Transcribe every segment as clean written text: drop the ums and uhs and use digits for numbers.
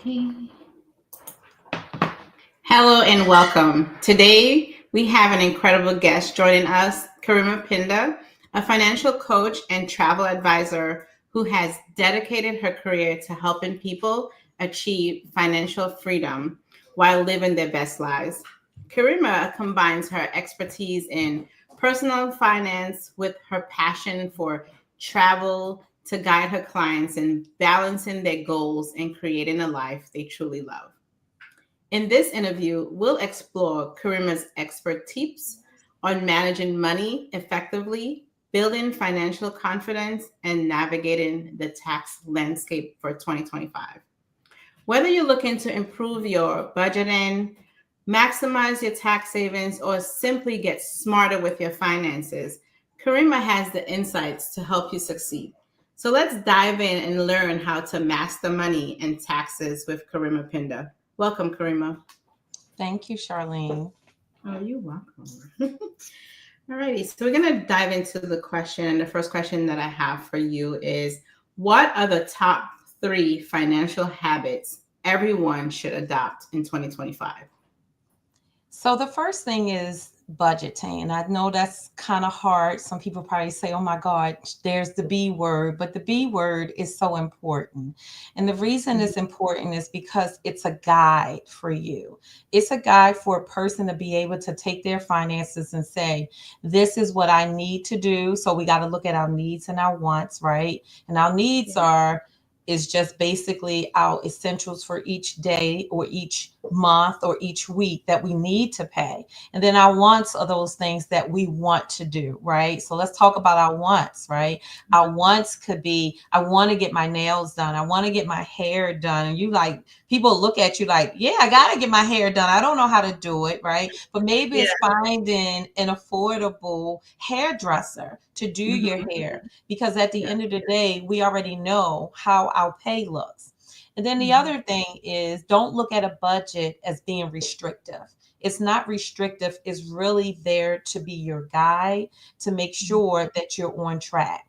Okay. Hello and welcome. Today we have an incredible guest joining us, Kareema Pinder, a financial coach and travel advisor who has dedicated her career to helping people achieve financial freedom while living their best lives. Kareema combines her expertise in personal finance with her passion for travel to guide her clients in balancing their goals and creating a life they truly love. In this interview, we'll explore Karima's expert tips on managing money effectively, building financial confidence, and navigating the tax landscape for 2025. Whether you're looking to improve your budgeting, maximize your tax savings, or simply get smarter with your finances, Karima has the insights to help you succeed. So let's dive in and learn how to master money and taxes with Karima Pinder. Welcome, Karima. Thank you, Charlene. Oh, you're welcome. Alrighty, so we're gonna dive into the question. The first question that I have for you is, what are the top three financial habits everyone should adopt in 2025? So the first thing is budgeting. And I know that's kind of hard. Some people probably say, oh my God, there's the B word, but the B word is so important. And the reason it's important is because it's a guide for you. It's a guide for a person to be able to take their finances and say, this is what I need to do. So we got to look at our needs and our wants, right? And our needs are is just basically our essentials for each day or each month or each week that we need to pay. And then our wants are those things that we want to do, right? So let's talk about our wants, right? Our wants could be, I want to get my nails done. I want to get my hair done. And you like, people look at you like, yeah, I got to get my hair done. I don't know how to do it, right? But maybe Yeah. it's finding an affordable hairdresser to do your Mhm. hair, because at the Yeah. end of the day, we already know how our pay looks. And then the Mhm. other thing is, don't look at a budget as being restrictive. It's not restrictive, it's really there to be your guide to make sure that you're on track.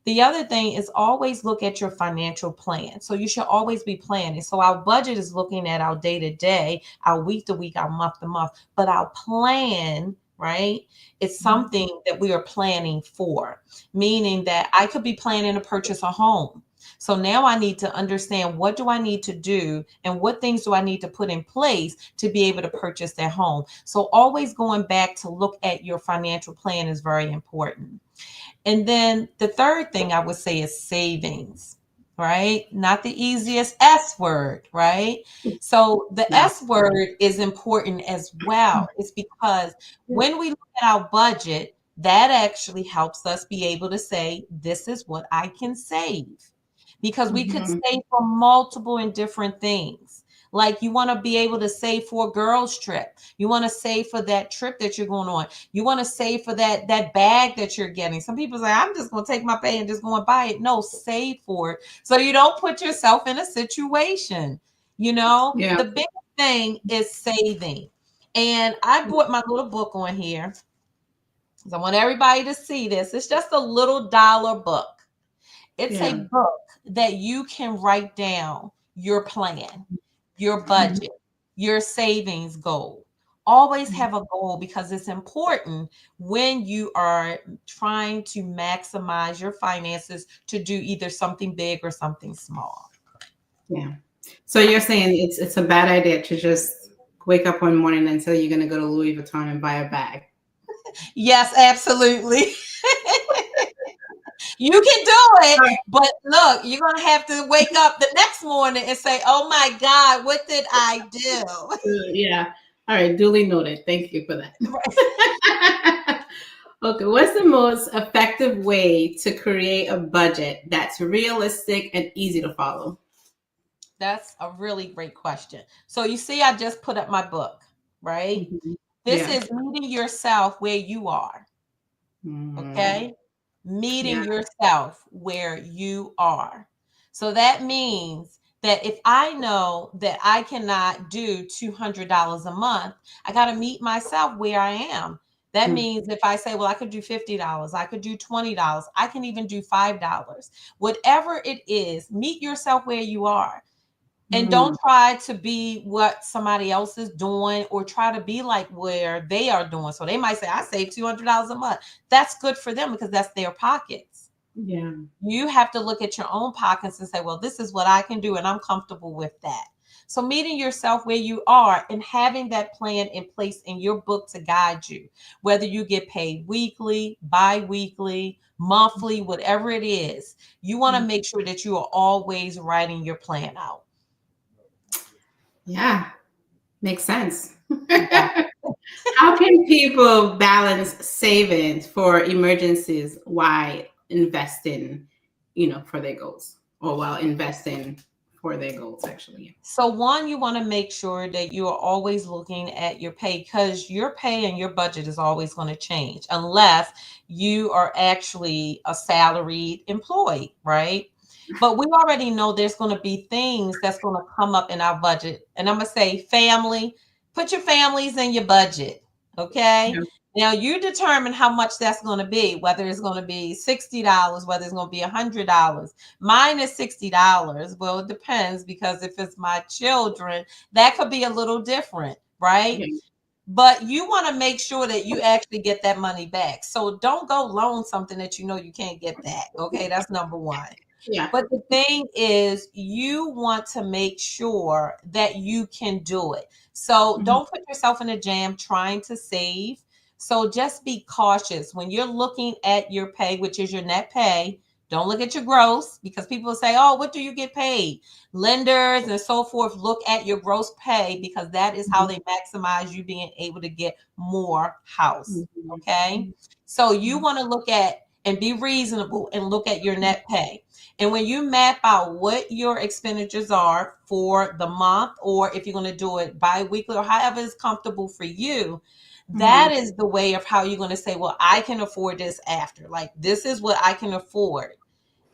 The other thing is, always look at your financial plan. So you should always be planning. So our budget is looking at our day to day, our week to week, our month to month, but our plan, right? It's Mhm. something that we are planning for, meaning that I could be planning to purchase a home. So now I need to understand, what do I need to do and what things do I need to put in place to be able to purchase that home. So always going back to look at your financial plan is very important. And then the third thing I would say is savings, right? Not the easiest S word, right? So the No. S word is important as well. It's because when we look at our budget, that actually helps us be able to say, this is what I can save. Because we could Mhm. save for multiple and different things. Like, you want to be able to save for a girls' trip. You want to save for that trip that you're going on. You want to save for that bag that you're getting. Some people say, I'm just going to take my pay and just go and buy it. No, save for it so you don't put yourself in a situation. Yeah. The biggest thing is saving. And I bought my little book on here. So I want everybody to see this. It's just a little dollar book. It's a Yeah. book that you can write down your plan, your Mhm. budget, your savings goal. Always have a goal, because it's important when you are trying to maximize your finances to do either something big or something small. Yeah. So you're saying it's a bad idea to just wake up one morning and say you're gonna go to Louis Vuitton and buy a bag. Yes, absolutely. You can do it, All right. but look, you're going to have to wake up the next morning and say, oh my God, what did I do? Yeah. All right. Duly noted. Thank you for Right. that. Okay. What's the most effective way to create a budget that's realistic and easy to follow? That's a really great question. So you see, I just put up my book, right? Mhm. This Yeah. is meeting yourself where you are, Mhm. okay? Meeting Yeah. yourself where you are. So that means that if I know that I cannot do $200 a month, I got to meet myself where I am. That Mm. means if I say, well, I could do $50, I could do $20, I can even do $5. Whatever it is, meet yourself where you are. And don't try to be what somebody else is doing or try to be like where they are doing. So they might say, I save $200 a month. That's good for them because that's their pockets. Yeah. You have to look at your own pockets and say, well, this is what I can do and I'm comfortable with that. So meeting yourself where you are and having that plan in place in your book to guide you, whether you get paid weekly, bi-weekly, monthly, whatever it is, you want to make sure that you are always writing your plan out. Yeah, makes sense. Yeah. How can people balance savings for emergencies while investing, for their goals, or while investing for their goals, actually? So one, you want to make sure that you are always looking at your pay because your pay and your budget is always going to change unless you are actually a salaried employee, right? But we already know there's going to be things that's going to come up in our budget. And I'm going to say family, put your families in your budget. Okay. Yeah. Now you determine how much that's going to be, whether it's going to be $60, whether it's going to be $100. Mine is $60. Well, it depends because if it's my children, that could be a little different, right? Yeah. But you want to make sure that you actually get that money back. So don't go loan something that you know you can't get back. Okay, that's number one. Yeah. But the thing is, you want to make sure that you can do it. So don't put yourself in a jam trying to save. So just be cautious when you're looking at your pay, which is your net pay. Don't look at your gross because people say, oh, what do you get paid? Lenders and so forth look at your gross pay because that is how they maximize you being able to get more house. Okay. So you want to look at and be reasonable and look at your net pay. And when you map out what your expenditures are for the month, or if you're going to do it bi-weekly or however is comfortable for you, that is the way of how you're going to say, well, I can afford this after. Like, this is what I can afford.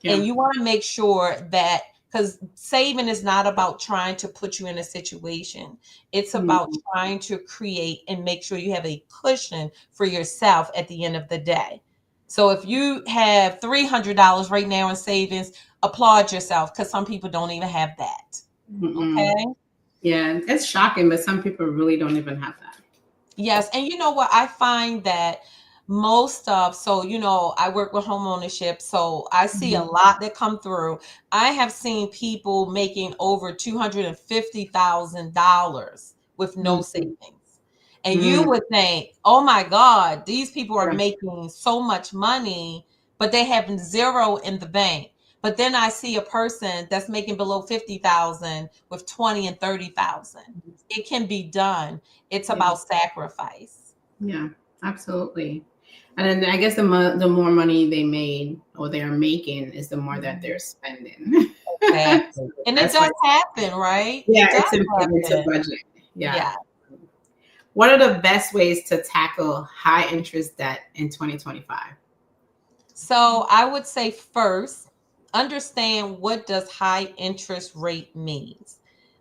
Yeah. And you want to make sure that because saving is not about trying to put you in a situation. It's about trying to create and make sure you have a cushion for yourself at the end of the day. So if you have $300 right now in savings, applaud yourself because some people don't even have that. Okay. Yeah, it's shocking, but some people really don't even have that. Yes. And you know what? I find that most of, so, I work with home ownership. So I see a lot that come through. I have seen people making over $250,000 with no savings. And you would think, oh my God, these people are making so much money, but they have zero in the bank. But then I see a person that's making below 50,000 with 20 and 30,000. It can be done. It's about sacrifice. Yeah, absolutely. And then I guess the more money they made or they are making is the more that they're spending. Exactly. So And it that's why, does happen, right? yeah, It does it's important to happen. budget. Yeah. Yeah. What are the best ways to tackle high interest debt in 2025? So I would say first, understand what does high interest rate means.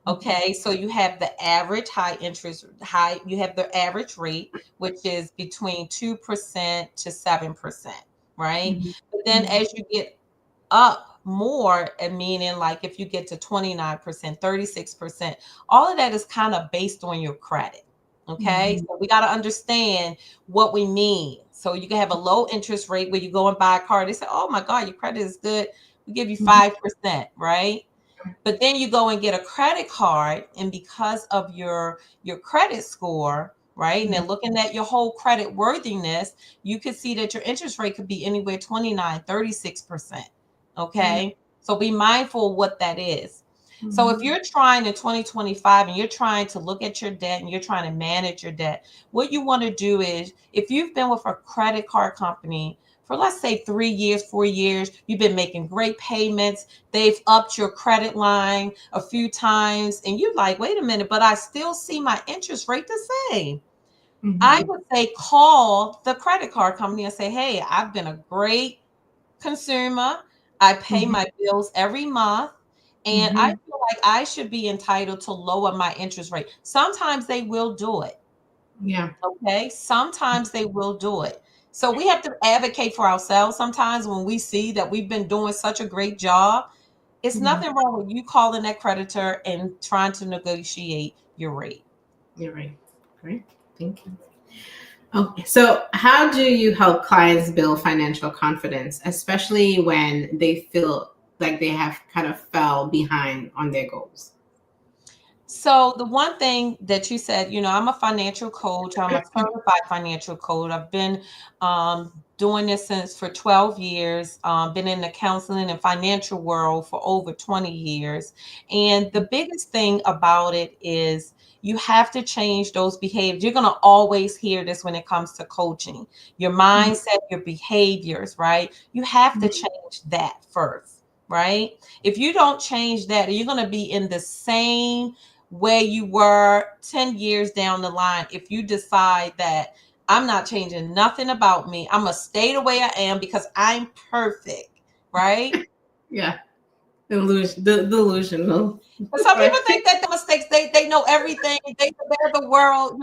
Okay, so you have the average you have the average rate, which is between 2% to 7%, right? But then as you get up more, and meaning like if you get to 29%, 36%, all of that is kind of based on your credit. Okay. So we got to understand what we mean. So you can have a low interest rate where you go and buy a car. They say, oh my God, your credit is good. We give you 5%, right? But then you go and get a credit card, and because of your credit score, right? And they're looking at your whole credit worthiness, you could see that your interest rate could be anywhere 29, 36%. Okay. So be mindful of what that is. So if you're trying in 2025 and you're trying to look at your debt and you're trying to manage your debt, what you want to do is if you've been with a credit card company for let's say 3 years, 4 years, you've been making great payments, they've upped your credit line a few times, and you're like, wait a minute, but I still see my interest rate the same. I would say call the credit card company and say, hey, I've been a great consumer. I pay my bills every month. And I feel like I should be entitled to lower my interest rate. Sometimes they will do it. Yeah. Okay. Sometimes they will do it. So we have to advocate for ourselves sometimes when we see that we've been doing such a great job. It's nothing wrong with you calling that creditor and trying to negotiate your rate. You're right. Great. Thank you. Okay. So, how do you help clients build financial confidence, especially when they feel like they have kind of fell behind on their goals? So the one thing that you said, I'm a financial coach. I'm a certified financial coach. I've been doing this since for 12 years. Been in the counseling and financial world for over 20 years. And the biggest thing about it is you have to change those behaviors. You're going to always hear this when it comes to coaching. Your mindset, your behaviors, right? You have to change that first, right? If you don't change that, you're going to be in the same where you were 10 years down the line. If you decide that I'm not changing nothing about me, I'm going to stay the way I am because I'm perfect, right? Yeah. Delusional. But some Right. people think that the mistakes, they know everything, they know the world,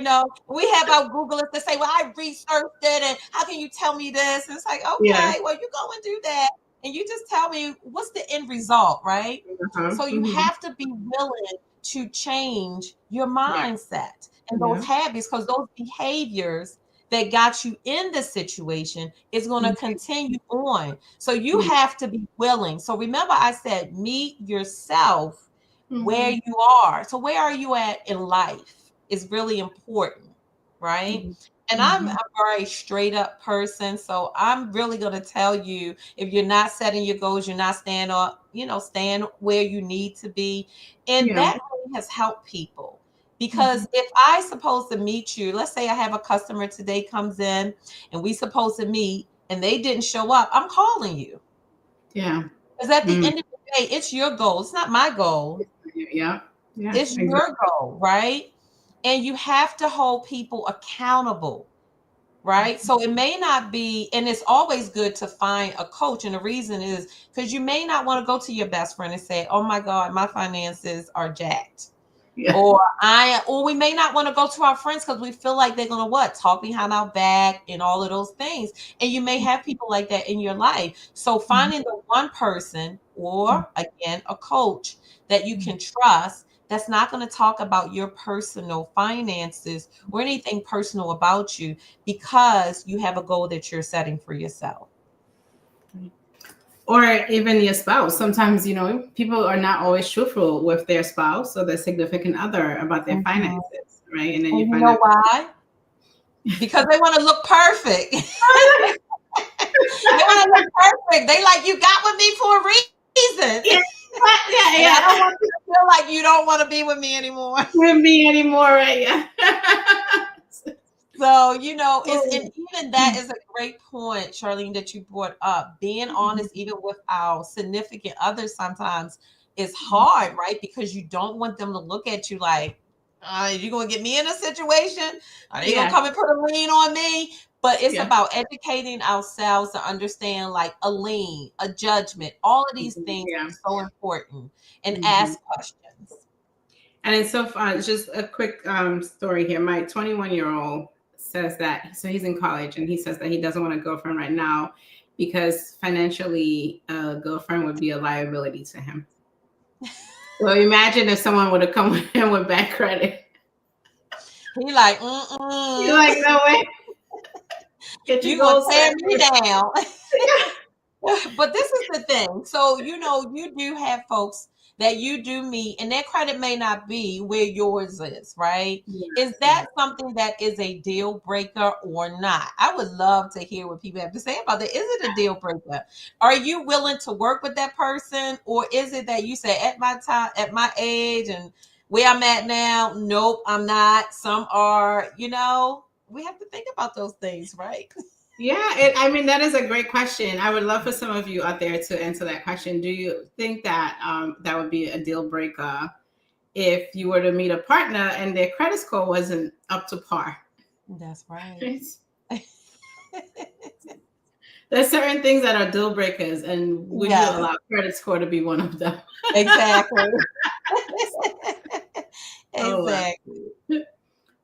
We have our Googlers that say, well, I researched it, and how can you tell me this? And it's like, Yeah. okay, well, you go and do that, and you just tell me what's the end result, right? Uh-huh. So you have to be willing to change your Yeah. mindset and those Yeah. habits, because those behaviors that got you in the situation is going to continue on. So you Yeah. have to be willing. So remember, I said, meet yourself where Mhm. you are. So where are you at in life is really important, right? Mhm. And I'm Mhm. a very straight up person. So I'm really going to tell you, if you're not setting your goals, you're not staying up, stand where you need to be. And Yeah. that really has helped people. Mhm. Because if I supposed to meet you, let's say I have a customer today comes in and we supposed to meet and they didn't show up, I'm calling you. Yeah. Because at the Mm. end of the day, it's your goal. It's not my goal. Yeah. Yeah. It's Exactly. your goal, right? And you have to hold people accountable, right? So it may not be, and it's always good to find a coach. And the reason is because you may not want to go to your best friend and say, oh my God, my finances are jacked. Yeah. Or we may not want to go to our friends because we feel like they're gonna what? Talk behind our back and all of those things. And you may have people like that in your life. So finding the one person or again a coach that you can trust that's not going to talk about your personal finances or anything personal about you because you have a goal that you're setting for yourself. Or even your spouse. Sometimes, people are not always truthful with their spouse or their significant other about their Mhm. finances, right? And then you And you find know out. why? Because they want to look perfect. They want to look perfect. They like, you got with me for a reason. Yeah, yeah, And I don't yeah. want you to feel like you don't want to be with me anymore. With me anymore, right? Yeah. So, it's, and Oh. even that is a great point, Charlene, that you brought up. Being honest, even with our significant others, sometimes is hard, right? Because you don't want them to look at you like, you going to get me in a situation? Are they going to Yeah, come and put a lien on me? But it's yeah. about educating ourselves to understand like a lien, a judgment. All of these things Yeah. are so important, and Hmm. ask questions. And it's so fun. It's just a quick story here. My 21-year-old says that, so he's in college, and he says that he doesn't want a girlfriend right now because financially, a girlfriend would be a liability to him. So imagine if someone would have come with him with bad credit. He like, You're like, no way. Get your you gonna goals tear set me first. down. Yeah. But this is the thing. So, you do have folks that you do meet, and their credit may not be where yours is, right? Is Yes, that yes. something that is a deal breaker or not? I would love to hear what people have to say about that. Is it a deal breaker? Are you willing to work with that person? Or is it that you say, at my time, at my age, and where I'm at now, nope, I'm not. Some are, we have to think about those things, right? Yeah, I mean, that is a great question. I would love for some of you out there to answer that question. Do you think that that would be a deal breaker if you were to meet a partner and their credit score wasn't up to par? That's right. Right? There's certain things that are deal breakers, and would you Yes, allow credit score to be one of them? exactly. Oh, wow. Exactly.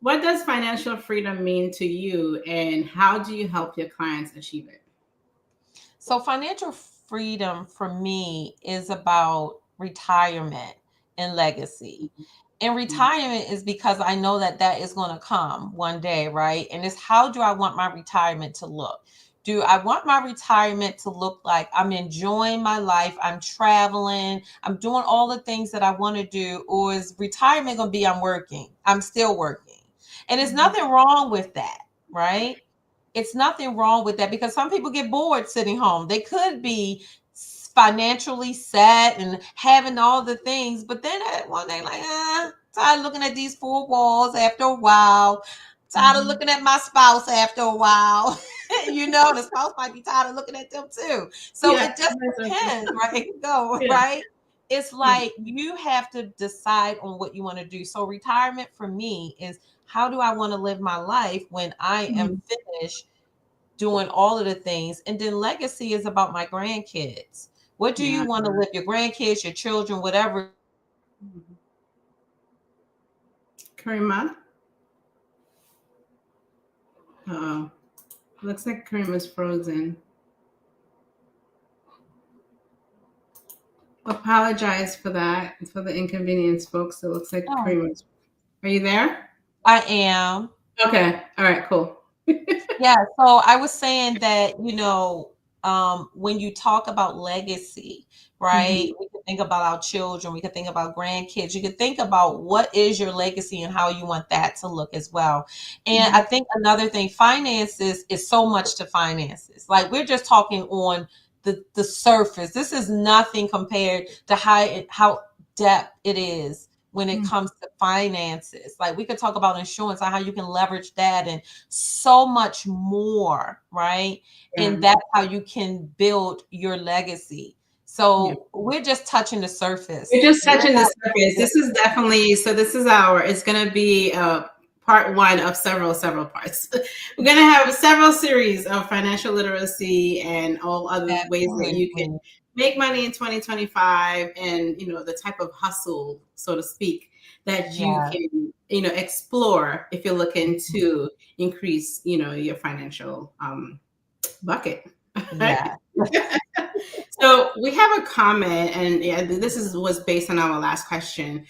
What does financial freedom mean to you, and how do you help your clients achieve it? So financial freedom for me is about retirement, and legacy. And retirement is because I know that that is going to come one day, right? And it's how do I want my retirement to look? Do I want my retirement to look like I'm enjoying my life, I'm traveling, I'm doing all the things that I want to do? Or is retirement going to be I'm working, I'm still working? And there's nothing wrong with that, right? It's nothing wrong with that because some people get bored sitting home. They could be financially set and having all the things, but then at one day, like, tired of looking at these four walls after a while, tired of looking at my spouse after a while. The spouse might be tired of looking at them too. So Yeah. it just depends, right? Go, right? It's Yeah. like you have to decide on what you want to do. So retirement for me is how do I want to live my life when I am finished doing all of the things? And then legacy is about my grandkids. What do you Yeah. want to live your grandkids, your children, whatever? Karima? Oh, looks like Karima's frozen. Apologize for that, for the inconvenience, folks. It looks like Oh, Karima's. Are you there? I am. Okay. All right. Cool. Yeah, so I was saying that, when you talk about legacy, right, Mhm. we can think about our children, we can think about grandkids, you can think about what is your legacy and how you want that to look as well. And I Mhm. think another thing, finances is so much to finances. Like we're just talking on the surface. This is nothing compared to how depth it is when it Mhm. comes to finances. Like we could talk about insurance and how you can leverage that and so much more, right? Yeah. And that's how you can build your legacy. Yeah. So we're just touching the surface. We're just We're touching the not surface. This is definitely so. This is it's going to be part one of several parts. We're going to have several series of financial literacy and all other ways that you can absolutely. make money in 2025, and the type of hustle, so to speak, that you Yeah. can explore if you're looking to increase your financial bucket. Yeah. So we have a comment, and yeah, was based on our last question.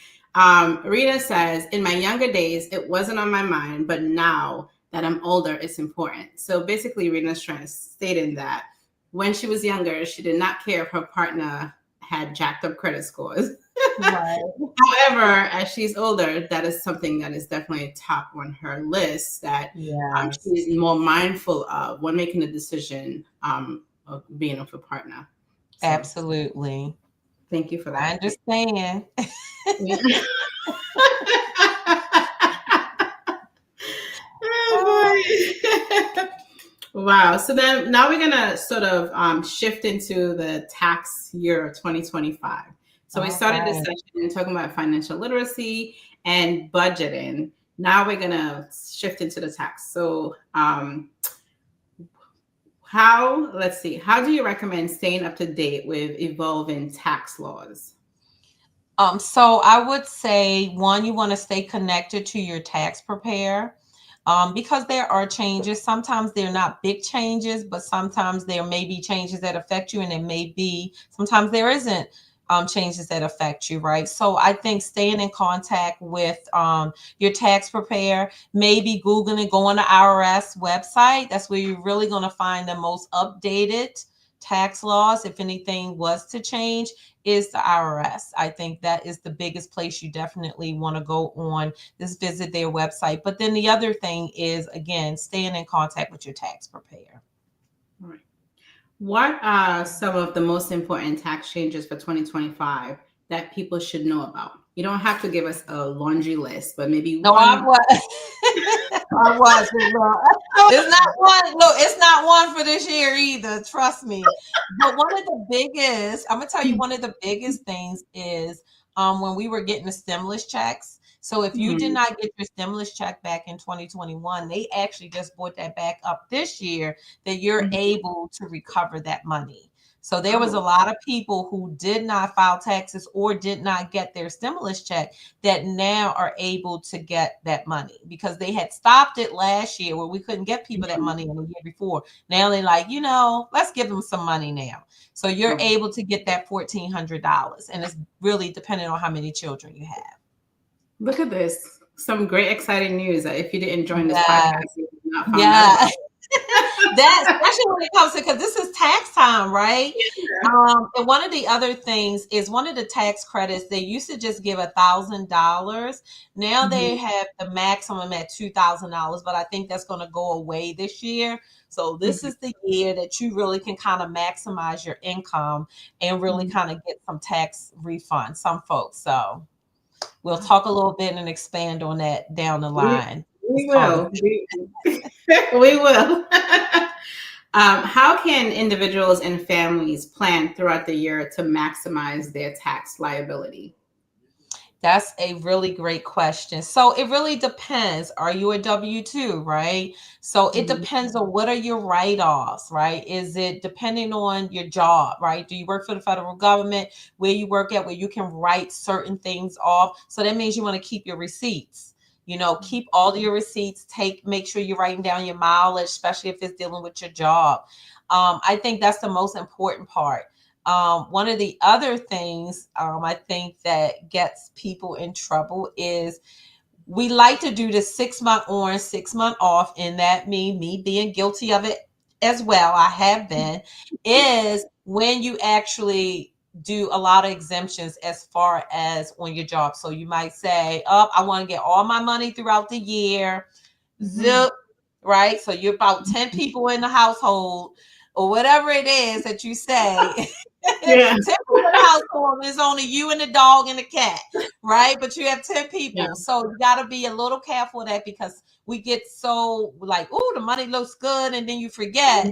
Rita says, "In my younger days, it wasn't on my mind, but now that I'm older, it's important." So basically, Rita's trying to state in that when she was younger, she did not care if her partner had jacked up credit scores. Right. However, as she's older, that is something that is definitely top on her list that Yes. she's more mindful of when making a decision of being with a partner. So Absolutely. thank you for I that. understand. Oh boy. Wow. So then now we're gonna sort of shift into the tax year of 2025. So we All started this right. session talking about financial literacy and budgeting. Now we're gonna shift into the tax. So let's see, how do you recommend staying up to date with evolving tax laws? So I would say one, you want to stay connected to your tax preparer. Because there are changes. Sometimes they're not big changes, but sometimes there may be changes that affect you, and it may be sometimes there isn't changes that affect you, right? So I think staying in contact with your tax preparer, maybe Googling, going to IRS website. That's where you're really going to find the most updated tax laws. If anything was to change, is the IRS. I think that is the biggest place you definitely want to go on. Just visit their website. But then the other thing is, again, staying in contact with your tax preparer. All right. What are some of the most important tax changes for 2025 that people should know about? You don't have to give us a laundry list, but maybe No, I one. was. I was. It's not one. Look, it's not one for this year either. Trust me. But one of the biggest, I'm gonna tell you, one of the biggest things is when we were getting the stimulus checks. So if you did Mhm. not get your stimulus check back in 2021, they actually just brought that back up this year that you're Mhm. able to recover that money. So there was a Oh, lot of people who did not file taxes or did not get their stimulus check that now are able to get that money because they had stopped it last year where we couldn't get people that mhm. money in the year before. Now they're like, let's give them some money now. So you're Okay. able to get that $1,400. And it's really depending on how many children you have. Look at this. Some great exciting news that if you didn't join this Yes. podcast, you would not found out Yeah. about. That especially when it comes to, because this is tax time, right? Yeah. And one of the other things is one of the tax credits, they used to just give $1,000. Now they Mhm. have the maximum at $2,000, but I think that's going to go away this year. So this Mhm. is the year that you really can kind of maximize your income and really Mhm. kind of get some tax refund, some folks. So we'll talk a little bit and expand on that down the We, line. It's we called will. We will. How can individuals and families plan throughout the year to maximize their tax liability? That's a really great question. So it really depends. Are you a W-2, right? So it Mhm. depends on what are your write-offs, right? Is it depending on your job, right? Do you work for the federal government, where you work at, where you can write certain things off? So that means you want to keep your receipts. Keep all your receipts, make sure you're writing down your mileage, especially if it's dealing with your job. I think that's the most important part. One of the other things I think that gets people in trouble is we like to do the 6 month on, 6 month off, and that me being guilty of it as well, I have been, is when you actually do a lot of exemptions as far as on your job. So you might say, oh, I want to get all my money throughout the year, Mhm. zip, right? So you're about 10 people in the household or whatever it is that you say. 10 Yeah. people in the household, and it's only you and the dog and the cat, right? But you have 10 Yeah. people. So you got to be a little careful of that, because we get so like, oh, the money looks good. And then you forget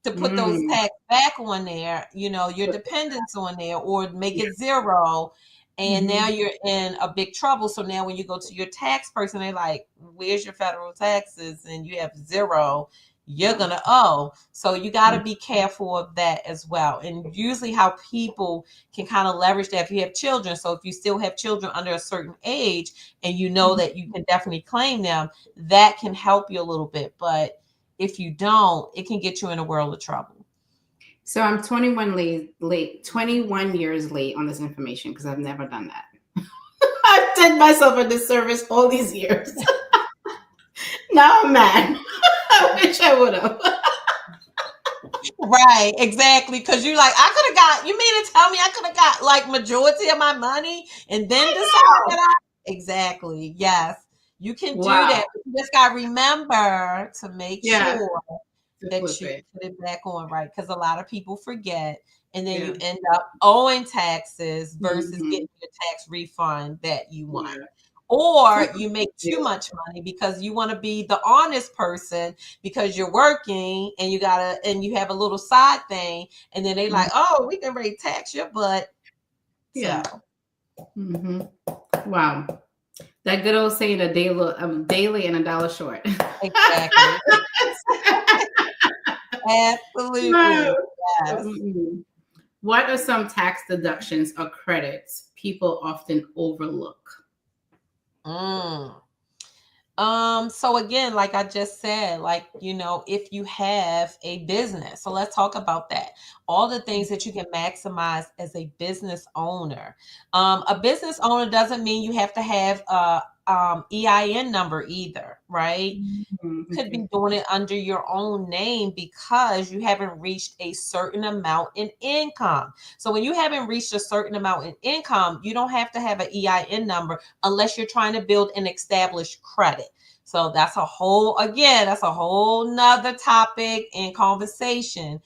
to put those Mm. tax back on there, your dependents on there, or make Yeah. it zero. And now Mhm. you're in a big trouble. So now when you go to your tax person, they're like, where's your federal taxes? And you have zero, you're going to owe. So you got to be careful of that as well. And usually how people can kind of leverage that, if you have children. So if you still have children under a certain age and you know that you can definitely claim them, that can help you a little bit. But if you don't, it can get you in a world of trouble. So I'm 21 years late on this information because I've never done that. I've done myself a disservice all these years. Now I'm mad. I wish I would have. Right, exactly. Because you like, I could have got, you mean to tell me I could have got like majority of my money and then I decide know. that I exactly. Yes. You can do Wow. that. But you just gotta remember to make Yeah. sure To that flip you it. put it back on, right? Because a lot of people forget, and then you Yeah. end up owing taxes versus Mhm. getting your tax refund that you want. Yeah. Or Flip you make too it. much money because you want to be the honest person, because you're working and you have a little side thing, and then they like, Mhm. oh, we can rate tax your butt. So Yeah. Hmm. Wow. That good old saying, daily and a dollar short. exactly. Wow. Absolutely. Yes. Mhm. What are some tax deductions or credits people often overlook? Mm. So again, like I just said, like, if you have a business, so let's talk about that. All the things that you can maximize as a business owner. A business owner doesn't mean you have to have a EIN number either, right? Mhm. Could be Okay. doing it under your own name because you haven't reached a certain amount in income. So when you haven't reached a certain amount in income, you don't have to have an EIN number unless you're trying to build an established credit. So that's a whole nother topic and conversation.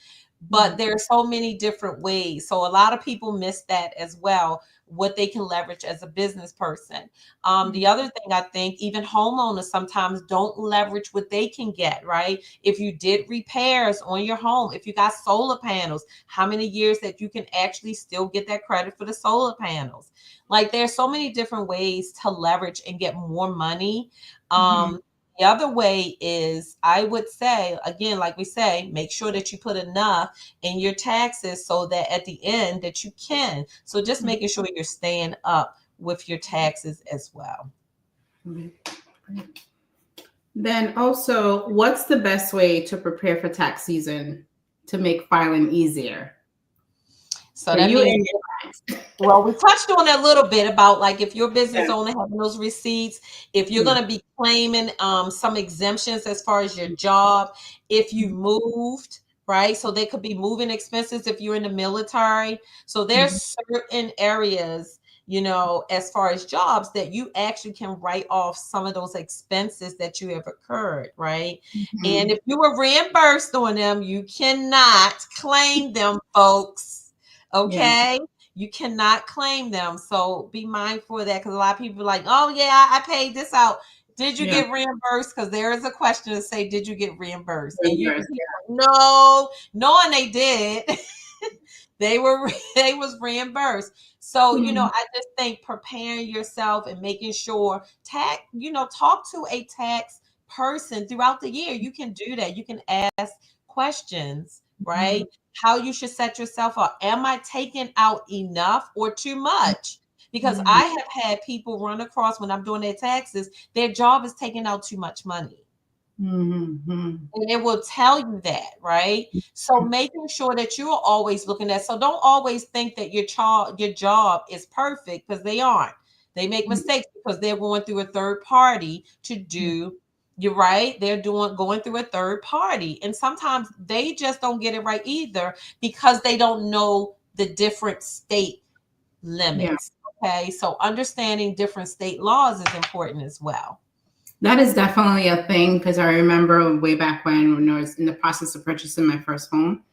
But Mhm. there are so many different ways. So a lot of people miss that as well, what they can leverage as a business person. The Mhm. other thing, I think even homeowners sometimes don't leverage what they can get, right? If you did repairs on your home, if you got solar panels, how many years that you can actually still get that credit for the solar panels? Like there's so many different ways to leverage and get more money. Mhm. The other way is, I would say, again, like we say, make sure that you put enough in your taxes so that at the end that you can. So just Mhm. making sure you're staying up with your taxes as well. Mhm. Then also, what's the best way to prepare for tax season to make filing easier? So For that you means, and your clients. well, we touched on that a little bit about like if your business Yeah. owner having those receipts, if you're Yeah. going to be claiming some exemptions as far as your job, if you moved, right? So they could be moving expenses if you're in the military. So there's certain areas, you know, as far as jobs that you actually can write off some of those expenses that you have occurred, right? Mhm. And if you were reimbursed on them, you cannot claim them, folks. Yeah. Okay? You cannot claim them. So be mindful of that because a lot of people are like, oh, yeah, I paid this out. Did you Yeah. get reimbursed? Because there is a question to say, did you get reimbursed? And you Reimbursed, no, knowing they did, they was reimbursed. So, you know, Mhm. I just think preparing yourself and making sure talk to a tax person throughout the year. You can do that. You can ask questions, right? Mhm. How you should set yourself up. Am I taking out enough or too much? Because Mhm. I have had people run across when I'm doing their taxes, their job is taking out too much money. Mhm. And it will tell you that, right? So making sure that you're always looking at, so don't always think that your job is perfect because they aren't. They make Mhm. mistakes because they're going through a third party to do. You're right. They're going through a third party. And sometimes they just don't get it right either because they don't know the different state Yeah. limits. Okay. So understanding different state laws is important as well. That is definitely a thing because I remember way back when I was in the process of purchasing my first home,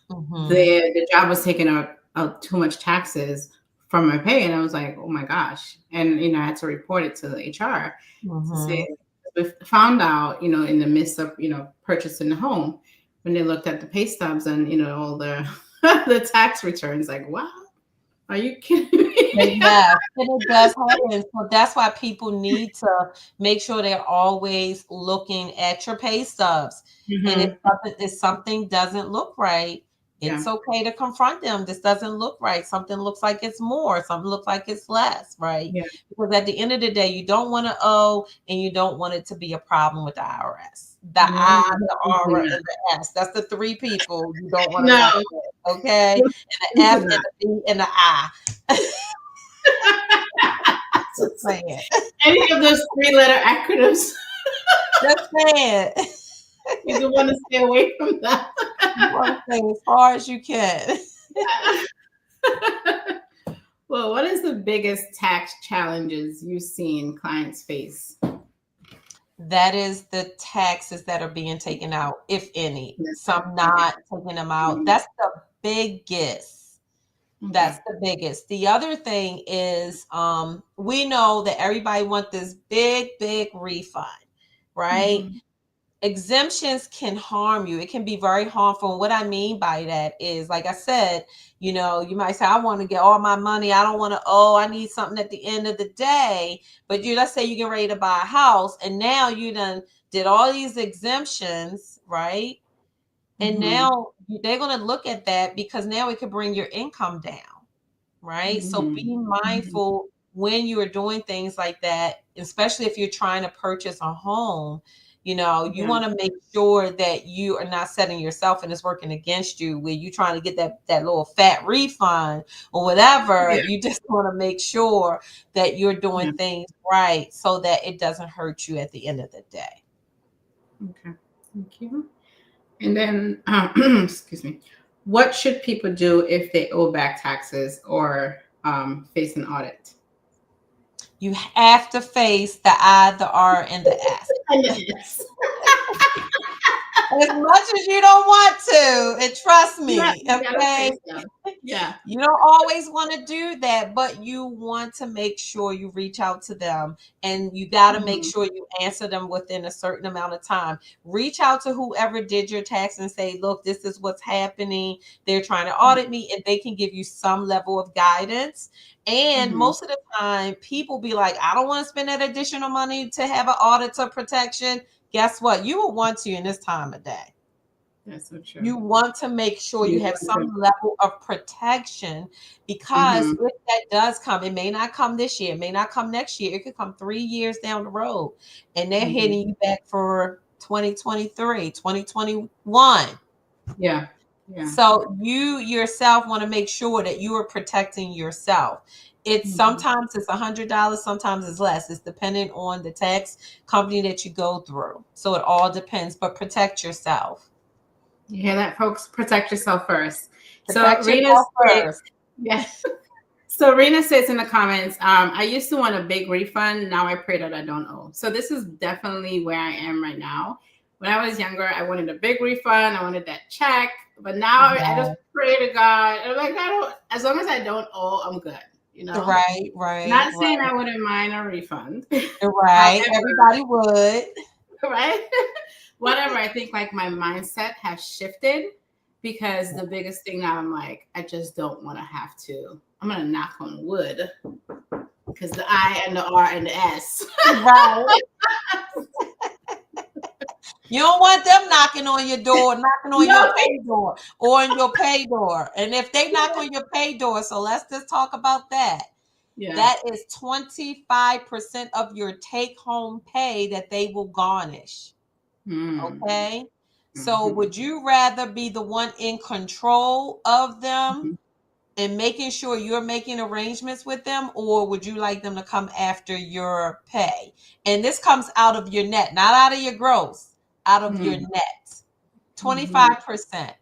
Hmm. the job was taking out too much taxes from my pay, and I was like, oh my gosh, and I had to report it to the HR to say. Hmm. We found out, in the midst of purchasing the home, when they looked at the pay stubs and all the the tax returns, like, wow, are you kidding me? Yes, and it does happen. So that's why people need to make sure they're always looking at your pay stubs. And Hmm. if something doesn't look right, Yeah, it's okay to confront them. This doesn't look right. Something looks like it's more, something looks like it's less, right? yeah. Because at the end of the day, you don't want to owe and you don't want it to be a problem with the IRS. The No, I, the definitely R, not. and the S. That's the three people you don't want to No, mess with. Okay. And the F definitely and not. the B and the I. Just saying. Any of those three-letter acronyms, Just saying. you do want to stay away from that. You want to stay as far as you can. Well, what is the biggest tax challenges you've seen clients face? That is the taxes that are being taken out, if any. Yes. Some Okay. not taking them out. Mhm. That's the biggest. Okay. That's the biggest. The other thing is we know that everybody wants this big refund, right? Mhm. Exemptions can harm you. It can be very harmful. And what I mean by that is, like I said, you might say, I want to get all my money. I don't want to owe. I need something at the end of the day. But let's say you get ready to buy a house and now you done did all these exemptions, right? And Mhm. now they're going to look at that because now it could bring your income down, right? So Mhm. be Mhm. mindful when you are doing things like that, especially if you're trying to purchase a home. You Yeah. want to make sure that you are not setting yourself and it's working against you where you trying to get that little fat refund or whatever. Yeah. You just want to make sure that you're doing Yeah. things right so that it doesn't hurt you at the end of the day. Okay. Thank you. And then, excuse me, what should people do if they owe back taxes or face an audit? You have to face the I, the R, and the S. Yes. As much as you don't want to, and trust Yeah, me, you gotta okay? face them. Yeah. You don't always want to do that, but you want to make sure you reach out to them and you got to make Mhm. sure you answer them within a certain amount of time. Reach out to whoever did your tax and say, look, this is what's happening. They're trying to audit me, and they can give you some level of guidance. And Mhm. most of the time, people be like, I don't want to spend that additional money to have an auditor protection. Guess what? You will want to in this time of day. That's so true. You want to make sure you You have want to. some level of protection because Mhm. if that does come, it may not come this year, it may not come next year, it could come 3 years down the road, and they're Mhm. hitting you back for 2023, 2021. Yeah. Yeah. So you yourself want to make sure that you are protecting yourself. It's sometimes it's $100, sometimes it's less. It's dependent on the tax company that you go through. So it all depends, but protect yourself. You hear that, folks? Protect yourself first. So Protect Rena yourself says, first. yeah. So Rena says in the comments, I used to want a big refund. Now I pray that I don't owe. So this is definitely where I am right now. When I was younger, I wanted a big refund. I wanted that check. But now I just pray to God. I'm like, I don't, as long as I don't owe, I'm good. You know? Right, right, Not saying right, I wouldn't mind a refund. right. However, Everybody would. right? Whatever. I think like my mindset has shifted because the biggest thing now I'm like, I just don't want to have to. I'm gonna knock on wood because the I and the R and the S. Right. You don't want them knocking on your door, knocking on your No. pay door or on your pay door. And if they knock on your pay door, so let's just talk about that. Yeah. That is 25% of your take home pay that they will garnish. Okay. So would you rather be the one in control of them and making sure you're making arrangements with them, or would you like them to come after your pay? And this comes out of your net, not out of your gross, out of your net. 25%.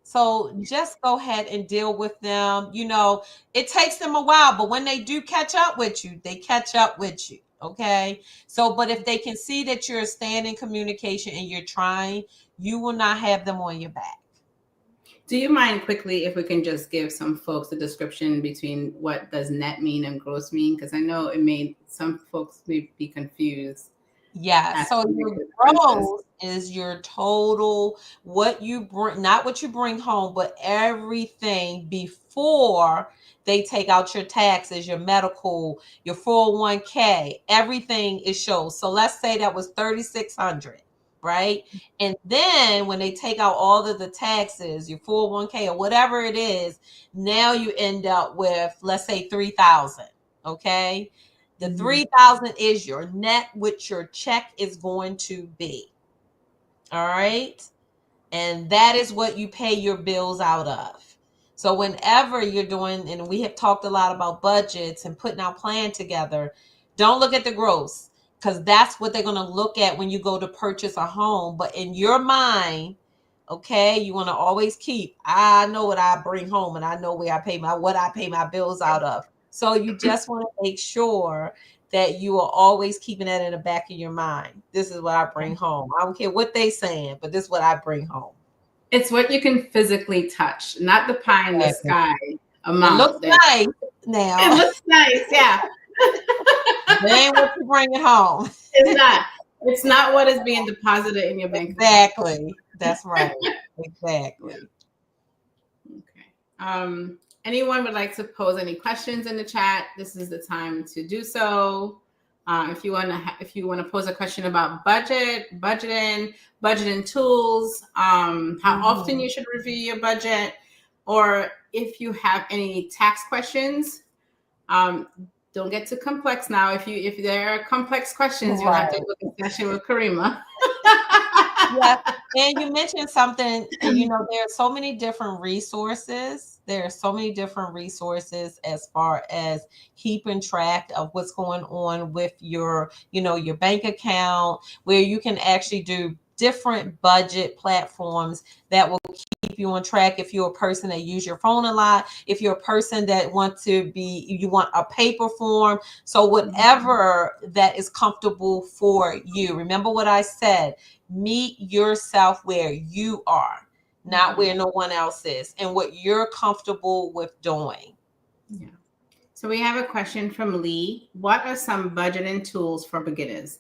So just go ahead and deal with them. You know, it takes them a while, but when they do catch up with you, they catch up with you. Okay. So, but if they can see that you're staying in communication and you're trying, you will not have them on your back. Do you mind quickly if we can just give some folks a description between what does net mean and gross mean? Because I know it made some folks may be confused. Yeah. So your gross is your total, what you bring, not what you bring home, but everything before they take out your taxes, your medical, your 401k, everything is shown. So let's say that was 3,600, right? And then when they take out all of the taxes, your 401k or whatever it is, now you end up with, let's say 3,000. Okay. The 3,000 is your net, which your check is going to be. All right. And that is what you pay your bills out of. So whenever you're doing, and we have talked a lot about budgets and putting our plan together, don't look at the gross, because that's what they're going to look at when you go to purchase a home. But in your mind, okay, you want to always keep, I know what I bring home and I know where I pay what I pay my bills out of. So you just want to make sure that you are always keeping that in the back of your mind. This is what I bring home. I don't care what they saying, but this is what I bring home. It's what you can physically touch, not the pie in the sky amount. It looks nice now. It looks nice, yeah. Then what you bring it home. It's not. It's not what is being deposited in your bank account. Exactly. That's right. Exactly. Okay. Anyone would like to pose any questions in the chat? This is the time to do so. If you want to pose a question about budgeting tools, how often you should review your budget, or if you have any tax questions, don't get too complex now. If there are complex questions, you'll have to book a session with Kareema. Yeah, and you mentioned something, you know, there are so many different resources. There are so many different resources as far as keeping track of what's going on with your, you know, your bank account, where you can actually do different budget platforms that will keep you on track. If you're a person that use your phone a lot, if you're a person that you want a paper form. So whatever that is comfortable for you. Remember what I said, meet yourself where you are, not where no one else is, and what you're comfortable with doing. Yeah. So we have a question from Lee. What are some budgeting tools for beginners?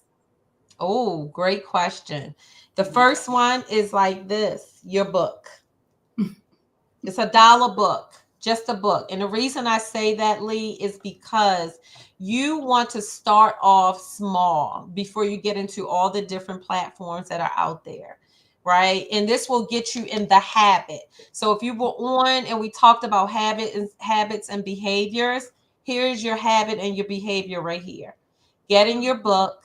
Oh, great question. The first one is like this, your book. It's $1 book, just a book. And the reason I say that, Lee, is because you want to start off small before you get into all the different platforms that are out there, right? And this will get you in the habit. So if you were on and we talked about habits and behaviors, here's your habit and your behavior right here. Getting your book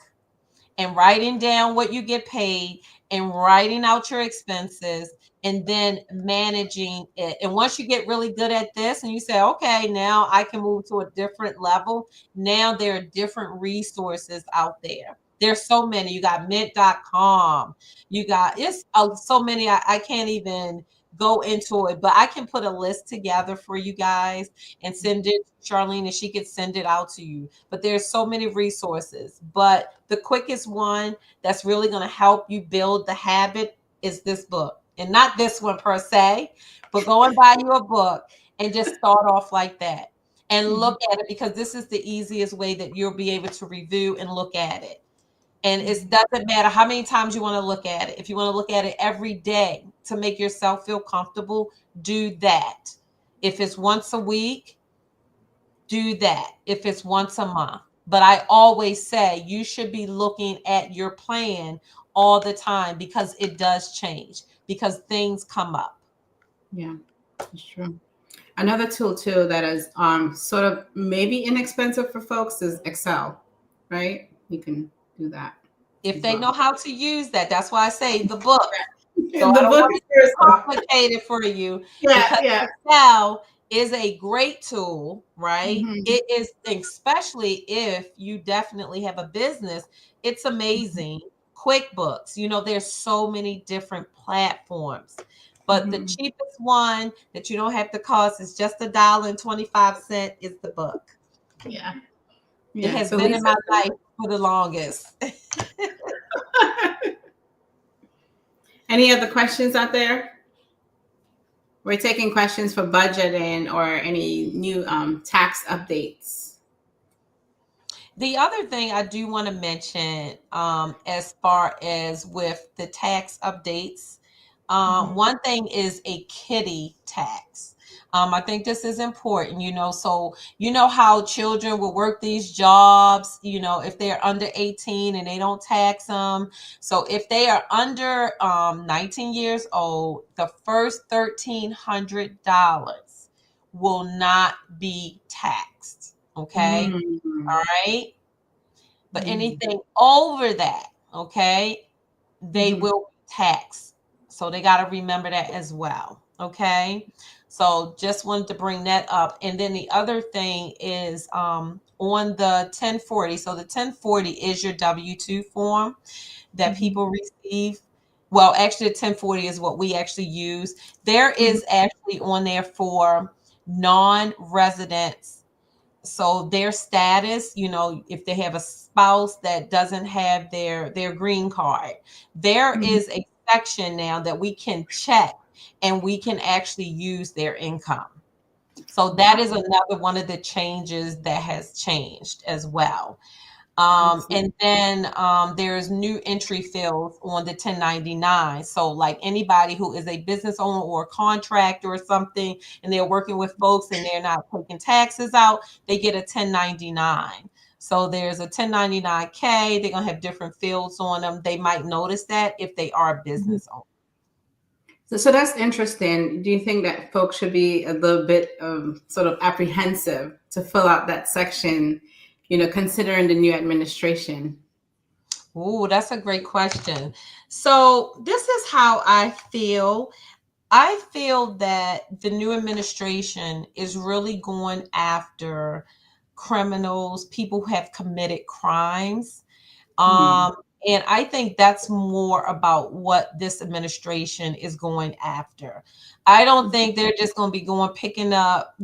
and writing down what you get paid and writing out your expenses and then managing it. And once you get really good at this and you say, okay, now I can move to a different level. Now there are different resources out there. There's so many. You got mint.com. You got it's so many. I can't even go into it, but I can put a list together for you guys and send it to Charlene and she could send it out to you. But there's so many resources. But the quickest one that's really going to help you build the habit is this book. And not this one per se, but go and buy you a book and just start off like that and look at it, because this is the easiest way that you'll be able to review and look at it. And it doesn't matter how many times you want to look at it. If you want to look at it every day to make yourself feel comfortable, do that. If it's once a week, do that. If it's once a month. But I always say you should be looking at your plan all the time, because it does change, because things come up. Yeah, that's true. Another tool too that is sort of maybe inexpensive for folks is Excel, right? You can do that. If they know how to use that, that's why I say the book. So The I don't book want is it first. complicated for you, because Excel is a great tool, right? It is, especially if you definitely have a business. It's amazing. QuickBooks, there's so many different platforms, but the cheapest one that you don't have to cost is just $1.25 is the book. Yeah. It has been in my life for the longest. Any other questions out there? We're taking questions for budgeting or any new tax updates. The other thing I do want to mention, as far as with the tax updates, one thing is a kiddie tax. I think this is important, so how children will work these jobs, if they're under 18 and they don't tax them. So if they are under 19 years old, the first $1,300 will not be taxed. Okay. All right. But anything over that, okay, they will tax. So they got to remember that as well. Okay. So just wanted to bring that up. And then the other thing is on the 1040. So the 1040 is your W-2 form that people receive. Well, actually, the 1040 is what we actually use. There is actually on there for non-residents. So their status, if they have a spouse that doesn't have their green card, there is a section now that we can check and we can actually use their income. So that is another one of the changes that has changed as well. And then there's new entry fields on the 1099. So like anybody who is a business owner or a contractor or something, and they're working with folks and they're not taking taxes out, they get a 1099. So there's a 1099K. They're going to have different fields on them. They might notice that if they are a business owner. So that's interesting. Do you think that folks should be a little bit sort of apprehensive to fill out that section, considering the new administration? Oh, that's a great question. So this is how I feel. I feel that the new administration is really going after criminals, people who have committed crimes. And I think that's more about what this administration is going after. I don't think they're just going to be picking up,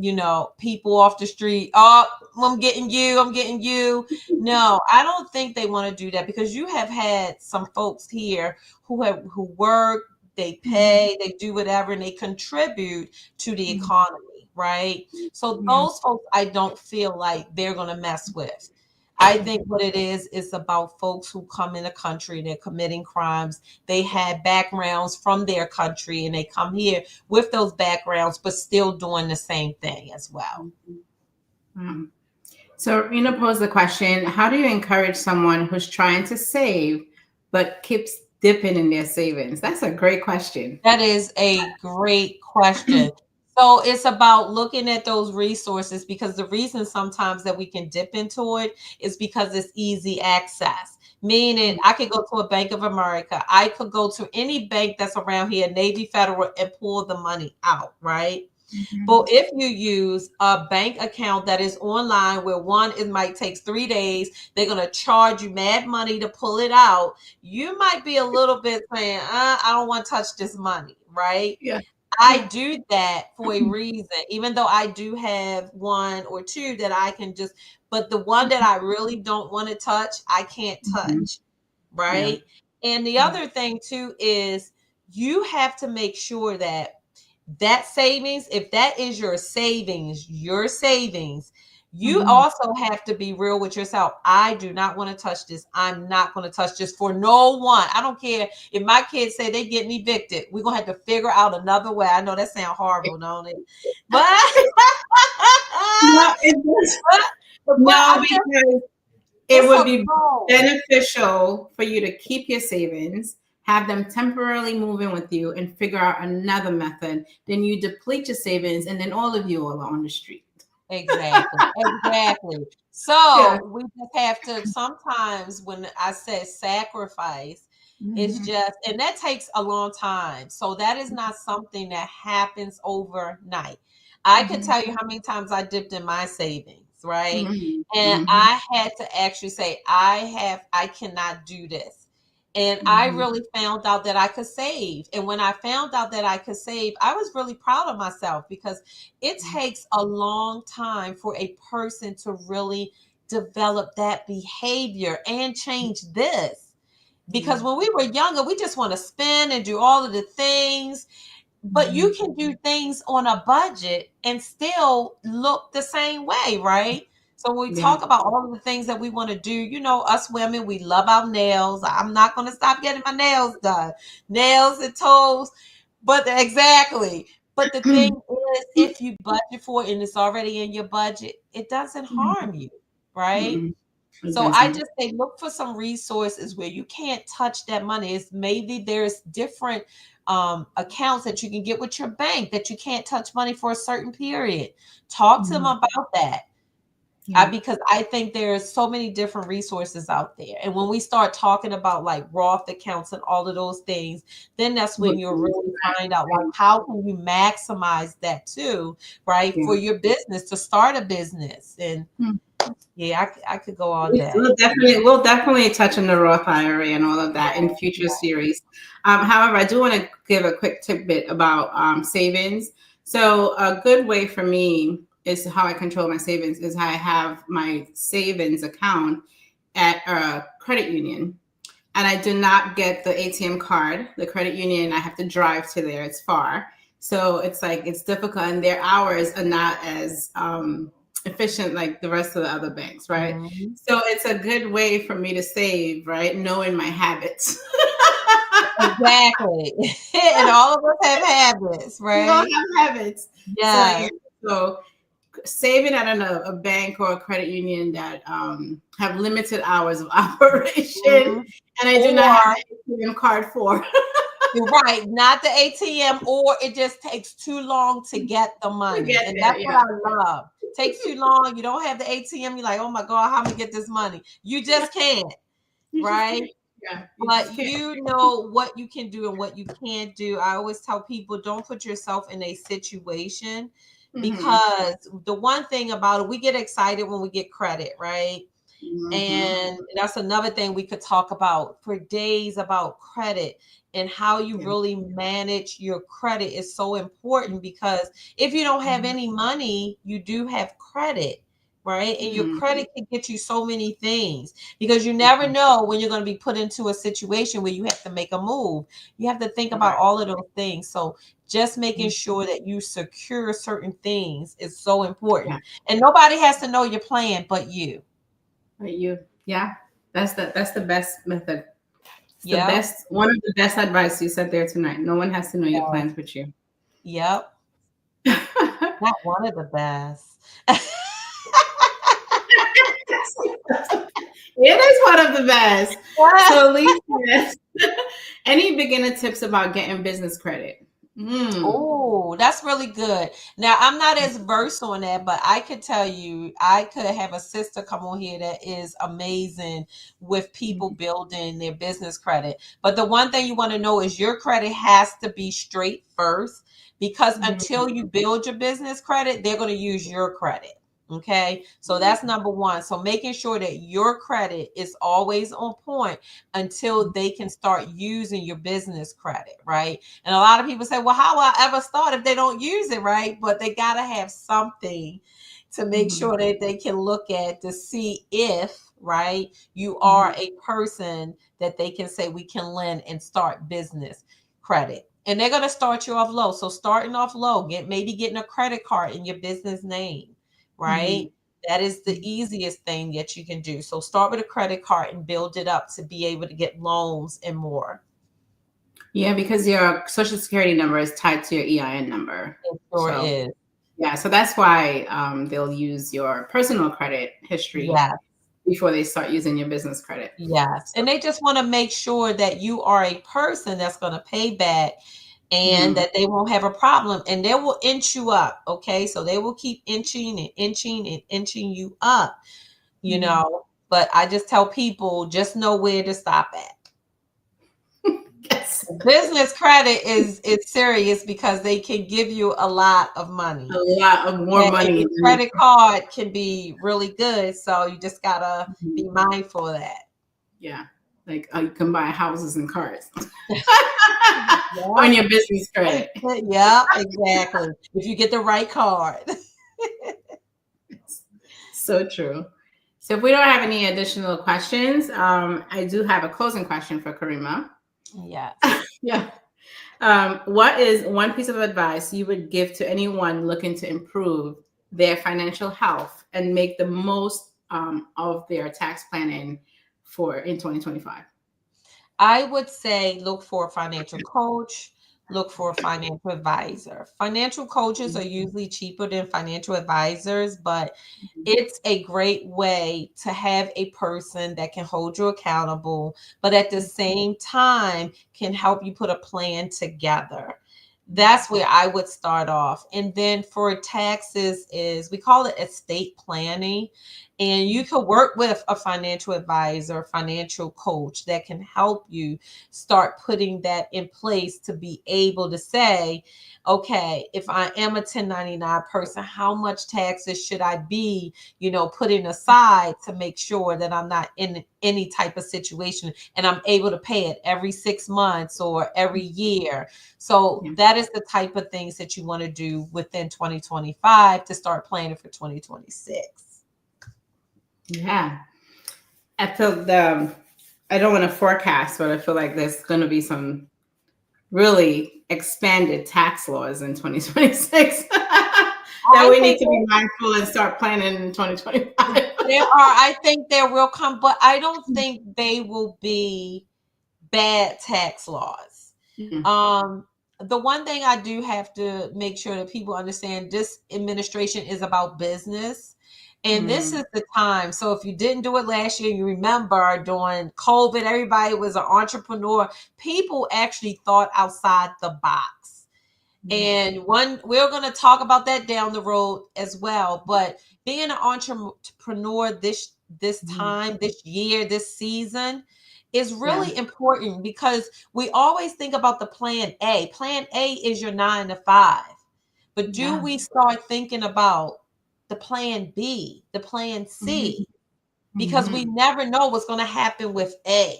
people off the street. Oh, I'm getting you. No, I don't think they want to do that, because you have had some folks here who work, they pay, they do whatever, and they contribute to the economy, right? So those folks, I don't feel like they're going to mess with. I think what it is about folks who come in the country, they're committing crimes. They had backgrounds from their country and they come here with those backgrounds, but still doing the same thing as well. So Rena posed the question, how do you encourage someone who's trying to save but keeps dipping in their savings? That's a great question. That is a great question. So it's about looking at those resources, because the reason sometimes that we can dip into it is because it's easy access. Meaning I could go to a Bank of America. I could go to any bank that's around here, Navy Federal, and pull the money out, right? Mhm. But if you use a bank account that is online, where one, it might take 3 days, they're going to charge you mad money to pull it out. You might be a little bit saying, I don't want to touch this money, right? Yeah. I Yeah. do that for a reason, even though I do have one or two that I can just, but the one that I really don't want to touch, I can't Mhm. touch, Yeah. right? And the Yeah. other thing too is you have to make sure that that savings, if that is your savings, you Mhm. also have to be real with yourself. I do not want to touch this. I'm not going to touch this for no one. I don't care if my kids say they getting evicted. We're going to have to figure out another way. I know that sounds horrible, don't it? But No, it does. but No, I'm just, because it it's would a be goal. beneficial for you to keep your savings, have them temporarily move in with you, and figure out another method. Then you deplete your savings, and then all of you are on the street. Exactly, exactly. Yeah. So we just have to sometimes, when I say sacrifice, it's Mhm. just, and that takes a long time. So that is not something that happens overnight. I can Mhm. tell you how many times I dipped in my savings, right? Mhm. And Mhm. I had to actually say, I cannot do this. And I Mhm. really found out that I could save. And when I found out that I could save, I was really proud of myself, because it takes a long time for a person to really develop that behavior and change this. Because Yeah. when we were younger, we just want to spend and do all of the things, but you Mhm. can do things on a budget and still look the same way, right? So when we Yeah. talk about all of the things that we want to do, us women, we love our nails. I'm not going to stop getting my nails done, nails and toes. But exactly. But the thing is, if you budget for it and it's already in your budget, it doesn't harm you, right? Mm-mm. It So I doesn't. just say look for some resources where you can't touch that money. It's maybe there's different accounts that you can get with your bank that you can't touch money for a certain period. Talk to them Mhm. about that. Yeah. Because I think there's so many different resources out there. And when we start talking about like Roth accounts and all of those things, then that's when Look, you'll really find out like how can you maximize that too, right? yeah. For your business, to start a business. And Hmm. yeah, I could go all We- day. we'll definitely touch on the Roth IRA and all of that in future series. However, I do want to give a quick tidbit about savings. So a good way for me is how I control my savings is how I have my savings account at a credit union. And I do not get the ATM card. The credit union, I have to drive to there. It's far. So it's like it's difficult, and their hours are not as efficient like the rest of the other banks, right? Mhm. So it's a good way for me to save, right? Knowing my habits. Exactly. And all of us have habits, We all right? have habits. So yeah, Yes. so saving at a bank or a credit union that have limited hours of operation, Mhm. and I do not have Or an ATM card for. you're right, not the ATM, or it just takes too long to get the To money. get And there, that's what yeah. I love. Takes too long. You don't have the ATM. You're like, oh my God, how am I get this money? You just can't, You just right? can't. Yeah, you But just can't. you know what you can do and what you can't do. I always tell people, don't put yourself in a situation, Mm-hmm. because the one thing about it, we get excited when we get credit, right? Mm-hmm. And that's another thing we could talk about for days, about credit and how you Yeah. really manage your credit is so important, because if you don't have Mm-hmm. any money, you do have credit, right? And your Mm-hmm. credit can get you so many things, because you never know when you're going to be put into a situation where you have to make a move. You have to think about Correct. all of those things. So just making Mhm. sure that you secure certain things is so Yeah. important. And nobody has to know your plan but you. But you, yeah, that's the best method. It's the Yep. best, one of the best advice you said there tonight. No one has to know your plans but you. Yep. Not one of the best. It is one of the best. So, Lisa, any beginner tips about getting business credit? Mm. Oh, that's really good. Now, I'm not as versed on that, but I could tell you, I could have a sister come on here that is amazing with people building their business credit. But the one thing you want to know is your credit has to be straight first, because until you build your business credit, they're going to use your credit. Okay. So that's number one. So making sure that your credit is always on point until they can start using your business credit, right? And a lot of people say, well, how will I ever start if they don't use it, right? But they got to have something to make sure that they can look at to see if, right, you are a person that they can say we can lend and start business credit. And they're going to start you off low. So starting off low, maybe getting a credit card in your business name, right? That is the easiest thing that you can do. So start with a credit card and build it up to be able to get loans and more. Yeah, because your social security number is tied to your EIN number. It sure So, is. yeah, so that's why they'll use your personal credit history Yes. before they start using your business credit. Yes. And they just want to make sure that you are a person that's going to pay back and that they won't have a problem, and they will inch you up. Okay. So they will keep inching and inching and inching you up, you know. But I just tell people, just know where to stop at. Yes. Business credit is serious because they can give you a lot of money. A lot of more money. Credit card can be really good, so you just gotta be mindful of that. Yeah, like you can buy houses and cars Yeah. on your business credit. Yeah, exactly. If you get the right card. So true. So if we don't have any additional questions, I do have a closing question for Kareema. Yes. Yeah. What is one piece of advice you would give to anyone looking to improve their financial health and make the most of their tax planning in 2025? I would say look for a financial coach, look for a financial advisor. Financial coaches are usually cheaper than financial advisors, but it's a great way to have a person that can hold you accountable, but at the same time can help you put a plan together. That's where I would start off. And then for taxes is we call it estate planning. And you can work with a financial advisor, financial coach that can help you start putting that in place to be able to say, okay, if I am a 1099 person, how much taxes should I be, putting aside to make sure that I'm not in any type of situation and I'm able to pay it every 6 months or every year. So that is the type of things that you want to do within 2025 to start planning for 2026. Yeah. I feel I don't want to forecast, but I feel like there's going to be some really expanded tax laws in 2026 that we need to be mindful and start planning in 2025. I think there will come, but I don't think they will be bad tax laws. The one thing I do have to make sure that people understand, this administration is about business. And this is the time. So if you didn't do it last year, you remember during COVID, everybody was an entrepreneur. People actually thought outside the box. And we're going to talk about that down the road as well. But being an entrepreneur this time, this year, this season is really important, because we always think about the plan A. Plan A is your 9 to 5. But do we start thinking about the plan B, the plan C? Because we never know what's going to happen with A.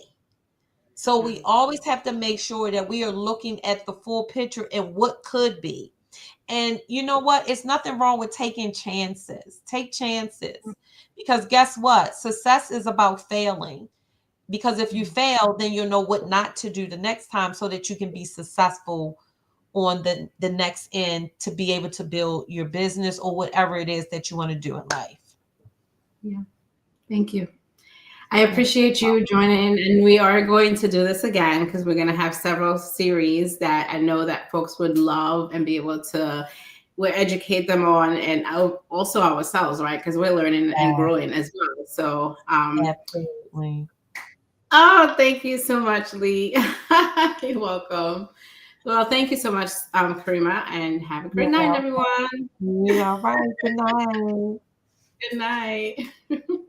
So we always have to make sure that we are looking at the full picture and what could be. And you know what? It's nothing wrong with taking chances. Take chances. Because guess what? Success is about failing. Because if you fail, then you'll know what not to do the next time so that you can be successful on the next end to be able to build your business or whatever it is that you want to do in life. Yeah. Thank you. I appreciate you joining, and we are going to do this again because we're going to have several series that I know that folks would love and be able to educate them on, and also ourselves, right? Because we're learning and growing as well. So, absolutely. Oh, thank you so much, Lee. You're welcome. Well, thank you so much, Kareema, and have a great You're night, welcome. everyone. Yeah, all right. Good night. Good night.